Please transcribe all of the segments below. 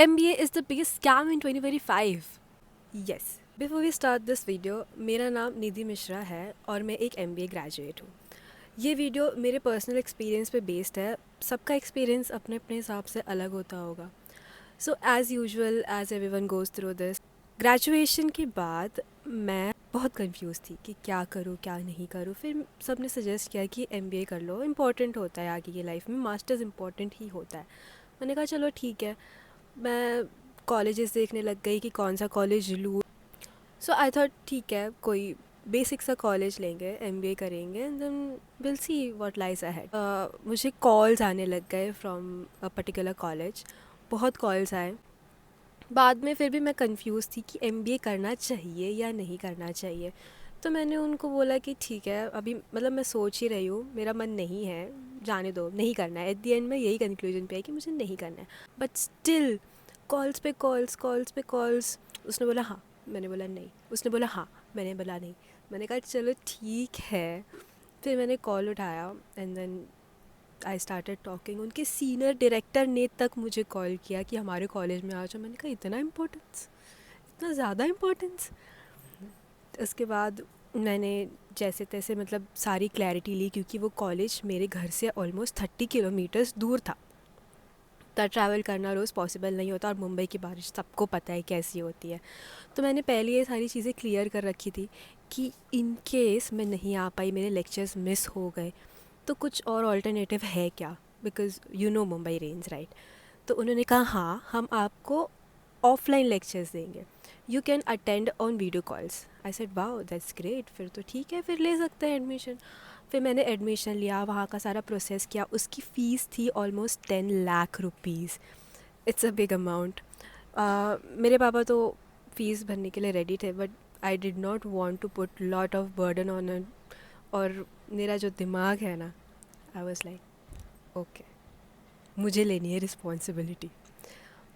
MBA is the biggest scam in 2025. Yes. Before we start this video, मेरा नाम निधि मिश्रा है और मैं एक MBA ग्रेजुएट हूँ। ये वीडियो मेरे पर्सनल एक्सपीरियंस पे बेस्ड है। सबका एक्सपीरियंस अपने अपने हिसाब से अलग होता होगा। So as usual as everyone goes through this, graduation के बाद मैं बहुत कंफ्यूज थी कि क्या करूँ क्या नहीं करूँ। फिर सबने सजेस्ट किया कि MBA कर लो, इम्पॉर्टेंट होता है आगे की लाइफ में, मास्टर्स इम्पॉर्टेंट ही होता है। मैंने कहा चलो ठीक है। मैं कॉलेजेस देखने लग गई कि कौन सा कॉलेज लूँ। सो आई थॉट ठीक है, कोई बेसिक सा कॉलेज लेंगे, MBA करेंगे and then will see what lies ahead. मुझे कॉल्स आने लग गए फ्रॉम अ पर्टिकुलर कॉलेज। बहुत कॉल्स आए। बाद में फिर भी मैं कंफ्यूज थी कि MBA करना चाहिए या नहीं करना चाहिए। तो मैंने उनको बोला कि ठीक है, अभी मतलब मैं सोच ही रही हूँ, मेरा मन नहीं है, जाने दो, नहीं करना है। एट द एंड में यही कंक्लूजन पे है कि मुझे नहीं करना है। बट स्टिल कॉल्स पे कॉल्स, कॉल्स पे कॉल्स। उसने बोला हाँ, मैंने बोला नहीं। उसने बोला हाँ, मैंने बोला नहीं। मैंने कहा चलो ठीक है। फिर मैंने कॉल उठाया and then I started talking. उनके सीनियर डायरेक्टर ने तक मुझे कॉल किया कि हमारे कॉलेज में आ जाओ। मैंने कहा इतना इम्पोर्टेंस, इतना ज़्यादा इम्पोर्टेंस। उसके बाद मैंने जैसे तैसे मतलब सारी क्लैरिटी ली, क्योंकि वो कॉलेज मेरे घर से ऑलमोस्ट 30 किलोमीटर्स दूर था। तो ट्रैवल करना रोज़ पॉसिबल नहीं होता, और मुंबई की बारिश सबको पता है कैसी होती है। तो मैंने पहले ये सारी चीज़ें क्लियर कर रखी थी कि इन केस मैं नहीं आ पाई, मेरे लेक्चर्स मिस हो गए, तो कुछ और ऑल्टरनेटिव है क्या, because you know Mumbai range right. तो उन्होंने कहा हाँ, हम आपको ऑफलाइन लेक्चर्स देंगे, you can attend on video calls. I said wow that's great, फिर तो ठीक है, फिर ले सकते हैं एडमिशन। फिर मैंने एडमिशन लिया, वहाँ का सारा प्रोसेस किया। उसकी फ़ीस थी almost 10 lakh rupees. It's a big amount. मेरे पापा तो फ़ीस भरने के लिए रेडी थे, but I did not want to put lot of burden on it. और मेरा जो दिमाग है ना, आई वॉज लाइक ओके, मुझे लेनी है रिस्पॉन्सिबिलिटी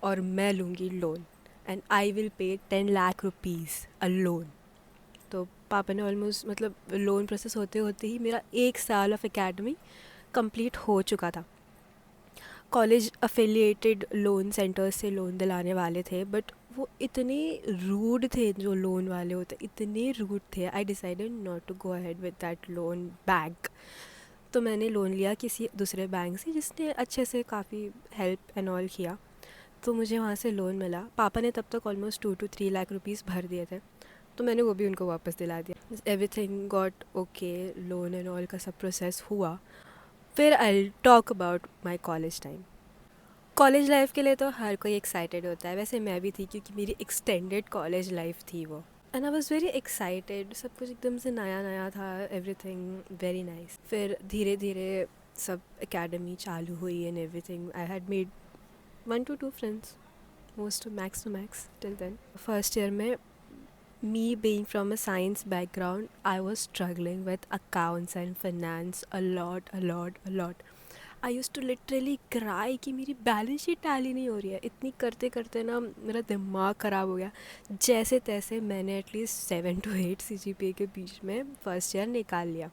और मैं लूँगी loan, and I will pay 10 lakh rupees a loan. तो पापा ने ऑलमोस्ट मतलब लोन प्रोसेस होते होते ही मेरा 1 साल ऑफ एकेडमी कंप्लीट हो चुका था। कॉलेज अफिलिएटेड लोन सेंटर्स से लोन दिलाने वाले थे, बट वो इतने रूड थे, जो लोन वाले होते इतने रूड थे। I decided not to go ahead with that loan bank. तो मैंने लोन लिया किसी दूसरे बैंक से, जिसने अच्छे से काफ़ी हेल्प एंड ऑल किया। तो मुझे वहाँ से लोन मिला। पापा ने तब तक ऑलमोस्ट 2 to 3 लाख रुपीज़ भर दिए थे, तो मैंने वो भी उनको वापस दिला दिया। Everything got okay, loan and all का सब प्रोसेस हुआ। फिर I talk about my college time. College life के लिए तो हर कोई एक्साइटेड होता है, वैसे मैं भी थी, क्योंकि मेरी एक्सटेंडेड कॉलेज लाइफ थी वो। And I was very excited, सब कुछ एकदम से नया नया था, एवरीथिंग वेरी नाइस। फिर धीरे धीरे सब एकेडमी चालू हुई and everything. I had made 1 to 2 friends, most to max till then. First year में, me being from a science background, I was struggling with accounts and finance a lot, a lot, a lot. I used to literally cry कि मेरी balance sheet tally नहीं हो रही है। इतनी करते करते ना मेरा दिमाग ख़राब हो गया। जैसे तैसे मैंने एटलीस्ट 7 to 8 CGPA के बीच में फर्स्ट ईयर निकाल लिया।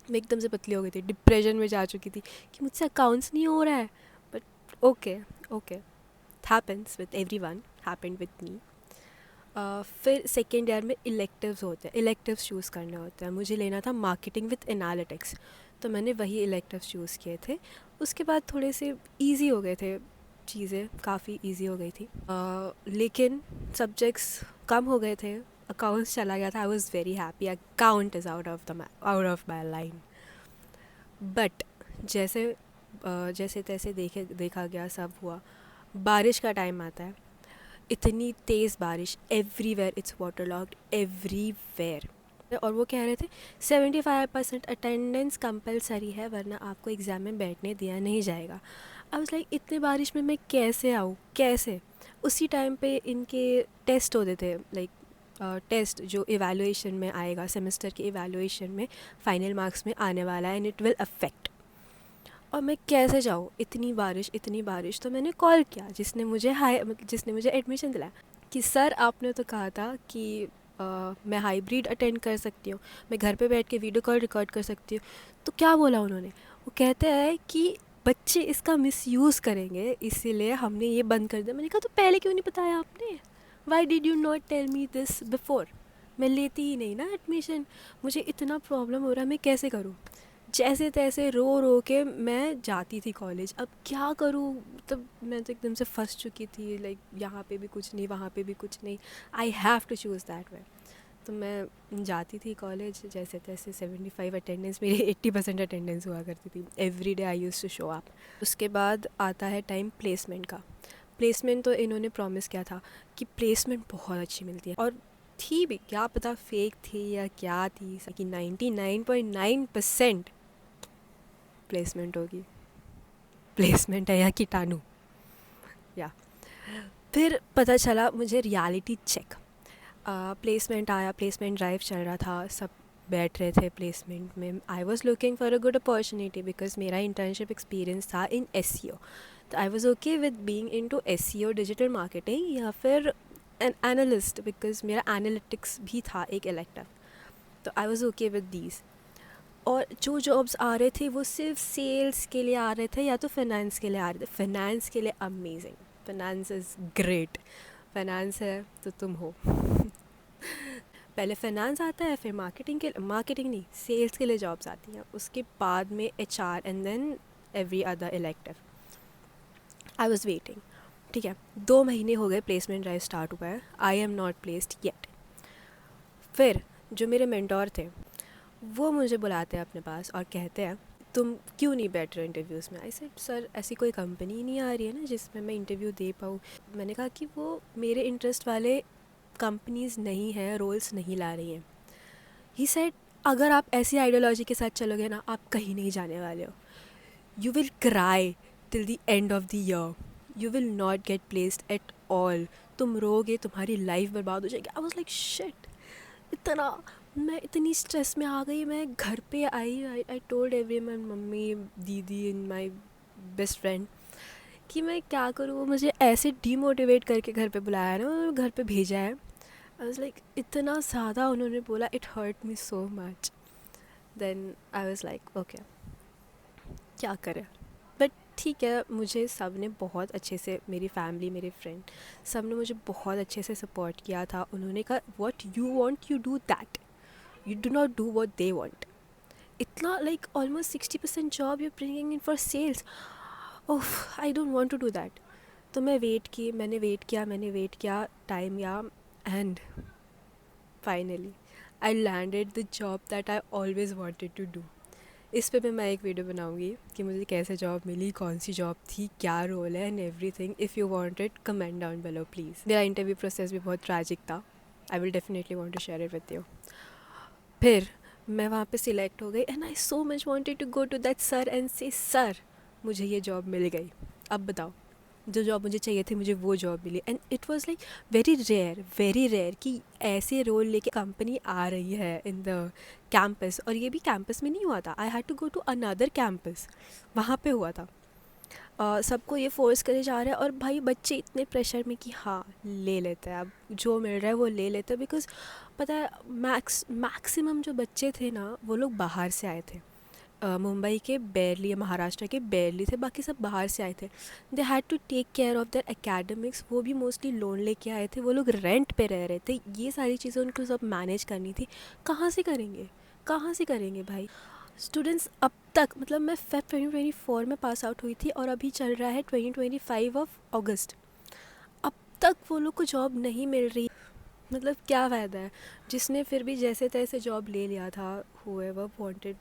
मैं एकदम से पतली हो गई थी, डिप्रेशन में जा चुकी थी कि मुझसे अकाउंट्स नहीं हो रहा है। But okay, okay, happens with everyone, happened with me. फिर सेकेंड ईयर में इलेक्टिव्स होते हैं, इलेक्टिव्स चूज़ करने होते हैं। मुझे लेना था मार्केटिंग विद एनालिटिक्स, तो मैंने वही इलेक्टिव्स चूज़ किए थे। उसके बाद थोड़े से इजी हो गए थे, चीज़ें काफ़ी इजी हो गई थी। लेकिन सब्जेक्ट्स कम हो गए थे, अकाउंट्स चला गया था। I was very happy, account is out of my line. But जैसे जैसे तैसे देखा गया, सब हुआ। बारिश का टाइम आता है, इतनी तेज़ बारिश, everywhere it's water locked everywhere. और वो कह रहे थे 75% अटेंडेंस कंपलसरी है, वरना आपको एग्ज़ाम में बैठने दिया नहीं जाएगा। आई वाज लाइक इतने बारिश में मैं कैसे आऊँ, कैसे। उसी टाइम पे इनके टेस्ट होते थे, लाइक टेस्ट जो इवैल्यूएशन में आएगा, सेमेस्टर के इवैल्यूएशन में फाइनल मार्क्स में आने वाला है, एंड इट विल अफेक्ट। और मैं कैसे जाऊँ, इतनी बारिश, इतनी बारिश। तो मैंने कॉल किया जिसने मुझे एडमिशन दिलाया, कि सर आपने तो कहा था कि मैं हाइब्रिड अटेंड कर सकती हूँ, मैं घर पे बैठ के वीडियो कॉल रिकॉर्ड कर सकती हूँ। तो क्या बोला उन्होंने, वो कहते हैं कि बच्चे इसका मिसयूज़ करेंगे, इसीलिए हमने ये बंद कर दिया। मैंने कहा तो पहले क्यों नहीं बताया आपने? Why did you not tell me this before? मैं लेती ही नहीं ना एडमिशन। मुझे इतना प्रॉब्लम हो रहा है, मैं कैसे करूँ? जैसे तैसे रो रो के मैं जाती थी कॉलेज। अब क्या करूँ? तब मैं तो एकदम से फंस चुकी थी, लाइक यहाँ पे भी कुछ नहीं, वहाँ पे भी कुछ नहीं, I have to choose that way. तो मैं जाती थी कॉलेज जैसे तैसे। 75 अटेंडेंस, मेरी 80% अटेंडेंस हुआ करती थी। Every day I use to show up. उसके बाद आता है टाइम प्लेसमेंट का। प्लेसमेंट तो इन्होंने प्रॉमिस किया था कि प्लेसमेंट बहुत अच्छी मिलती है, और थी भी, क्या पता फेक थी या क्या थी, कि 99.9% प्लेसमेंट होगी। प्लेसमेंट है या कीटाणु, या फिर पता चला मुझे रियलिटी चेक। प्लेसमेंट आया, प्लेसमेंट ड्राइव चल रहा था, सब बैठ रहे थे प्लेसमेंट में। I was looking for a good opportunity because मेरा इंटर्नशिप एक्सपीरियंस था इन SEO। तो I was okay with being into SEO digital marketing, या फिर एन एनालिस्ट, बिकॉज मेरा एनालिटिक्स भी था एक इलेक्टिव। तो I was okay with these. और जो जॉब्स आ रहे थे वो सिर्फ सेल्स के लिए आ रहे थे या तो फाइनेंस के लिए आ रहे थे। फाइनेंस के लिए amazing, finance is great. Finance है तो तुम हो। पहले फाइनेंस आता है, फिर मार्केटिंग नहीं, सेल्स के लिए जॉब्स आती हैं, उसके बाद में HR, and then every other elective. I was waiting. ठीक है, 2 महीने हो गए, प्लेसमेंट ड्राइव स्टार्ट हुआ है, I am not placed yet. फिर जो मेरे मेंटोर थे वो मुझे बुलाते हैं अपने पास और कहते हैं तुम क्यों नहीं बैठ रहे हो इंटरव्यूज़ में? आई सेड सर ऐसी कोई कंपनी नहीं आ रही है ना जिसमें मैं इंटरव्यू दे पाऊँ। मैंने कहा कि वो मेरे इंटरेस्ट वाले कंपनीज़ नहीं हैं, रोल्स नहीं ला रही हैं। ही सेड अगर आप ऐसी आइडियोलॉजी के साथ चलोगे ना, आप कहीं नहीं जाने वाले हो। You will cry till the end of the year, you will not get placed at all. तुम रोगे, तुम्हारी लाइफ बर्बाद हो जाएगी। I was like shit. इतना, मैं इतनी स्ट्रेस में आ गई। मैं घर पे आई, आई टोल्ड एवरीवन, मम्मी, दीदी एंड माय बेस्ट फ्रेंड, कि मैं क्या करूँ। वो मुझे ऐसे डीमोटिवेट करके घर पे बुलाया ना, और घर पे भेजा है। आई वाज लाइक, इतना ज़्यादा उन्होंने बोला, it hurt me so much. Then I was like okay, क्या करें। बट ठीक है, मुझे सब ने बहुत अच्छे से, मेरी फैमिली, मेरे फ्रेंड, सब ने मुझे बहुत अच्छे से सपोर्ट किया था। उन्होंने कहा what you want you do that, you do not do what they want. इतना like almost 60% job you're bringing in for sales. Oh, I don't want to do that. तो मैं मैंने वेट किया टाइम या, and finally I landed the job that I always wanted to do. इस पे मैं एक वीडियो बनाऊंगी कि मुझे कैसे जॉब मिली, कौन सी जॉब थी, क्या रोल है, and everything. If you want it, comment down below please. मेरा इंटरव्यू प्रोसेस भी बहुत ट्रैजिक था। I will definitely want to share it with you. फिर मैं वहाँ पे सिलेक्ट हो गई, and I so much wanted to go to that sir and say sir मुझे ये जॉब मिल गई। अब बताओ, जो जॉब मुझे चाहिए थी मुझे वो जॉब मिली। And it was like very rare कि ऐसे रोल लेके कंपनी आ रही है इन द कैंपस। और ये भी कैंपस में नहीं हुआ था, I had to go to another campus, वहाँ पे हुआ था। सबको ये फोर्स करे जा रहा है, और भाई बच्चे इतने प्रेशर में कि हाँ ले लेते हैं, अब जो मिल रहा है वो ले लेते हैं। बिकॉज पता है, मैक्सिमम जो बच्चे थे ना वो लोग बाहर से आए थे। मुंबई के बेरली, महाराष्ट्र के बेरली थे, बाकी सब बाहर से आए थे। They had to take care of their academics. वो भी मोस्टली लोन लेके आए थे, वो लोग रेंट पे रह रहे थे। ये सारी चीज़ें उनको सब मैनेज करनी थी। कहाँ से करेंगे, कहाँ से करेंगे भाई। स्टूडेंट्स अब तक, मतलब मैं फेब 2024 में पास आउट हुई थी, और अभी चल रहा है 2025 ऑफ अगस्त। अब तक वो लोग को जॉब नहीं मिल रही। मतलब क्या फ़ायदा है। जिसने फिर भी जैसे तैसे जॉब ले लिया था, हुएवर वांटेड,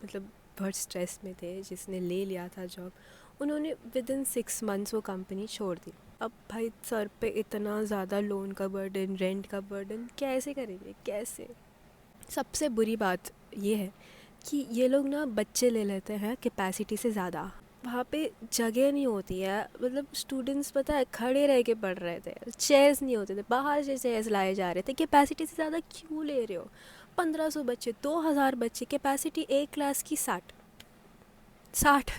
मतलब बहुत स्ट्रेस में थे, जिसने ले लिया था जॉब, उन्होंने विद इन 6 मंथ्स वो कंपनी छोड़ दी। अब भाई सर पे इतना ज़्यादा लोन का बर्डन, रेंट का बर्डन, कैसे करेंगे, कैसे। सबसे बुरी बात ये है कि ये लोग ना बच्चे ले लेते हैं कैपेसिटी से ज़्यादा। वहाँ पे जगह नहीं होती है, मतलब स्टूडेंट्स पता है खड़े रह के पढ़ रहे थे, चेयर्स नहीं होते थे, बाहर से चेयर्स लाए जा रहे थे। कैपेसिटी से ज़्यादा क्यों ले रहे हो? 1500 बच्चे, 2000 बच्चे, कैपेसिटी एक क्लास की 60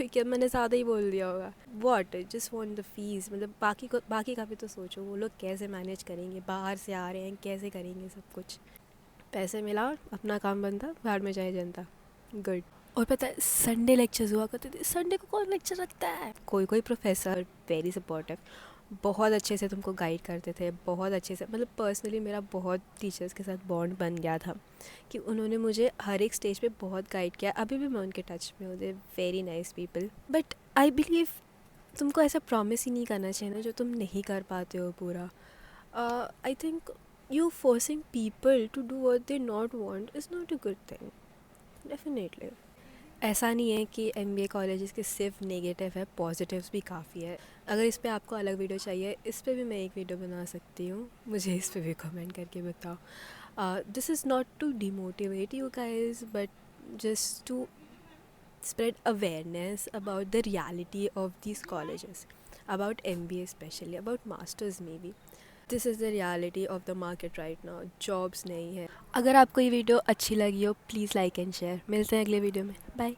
क्या मैंने ज़्यादा ही बोल दिया होगा। What just want the fees. मतलब बाकी का भी तो सोचो, वो लोग कैसे मैनेज करेंगे, बाहर से आ रहे हैं, कैसे करेंगे सब कुछ। पैसे मिला, अपना काम बनता, बाहर में जाए जनता। गुड। और पता है संडे लेक्चर्स हुआ करते थे। संडे को कौन लेक्चर रखता है? कोई कोई प्रोफेसर वेरी सपोर्टिव, बहुत अच्छे से तुमको गाइड करते थे, बहुत अच्छे से, मतलब पर्सनली मेरा बहुत टीचर्स के साथ बॉन्ड बन गया था कि उन्होंने मुझे हर एक स्टेज पे बहुत गाइड किया। अभी भी मैं उनके टच में हूँ, they very nice people. But I believe तुमको ऐसा प्रॉमिस ही नहीं करना चाहिए ना जो तुम नहीं कर पाते हो पूरा। I think you forcing people to do what they not want is not a good thing, definitely. ऐसा नहीं है कि एमबीए कॉलेजेस के सिर्फ नेगेटिव है, पॉजिटिव्स भी काफ़ी है। अगर इस पे आपको अलग वीडियो चाहिए, इस पे भी मैं एक वीडियो बना सकती हूँ, मुझे इस पे भी कमेंट करके बताओ। This is not to demotivate you guys, but just to spread awareness about the reality of these colleges, about MBA especially, about masters maybe. This is the reality of the market right now, jobs नहीं है। अगर आपको ये video अच्छी लगी हो please like and share. मिलते हैं अगले वीडियो में, बाय।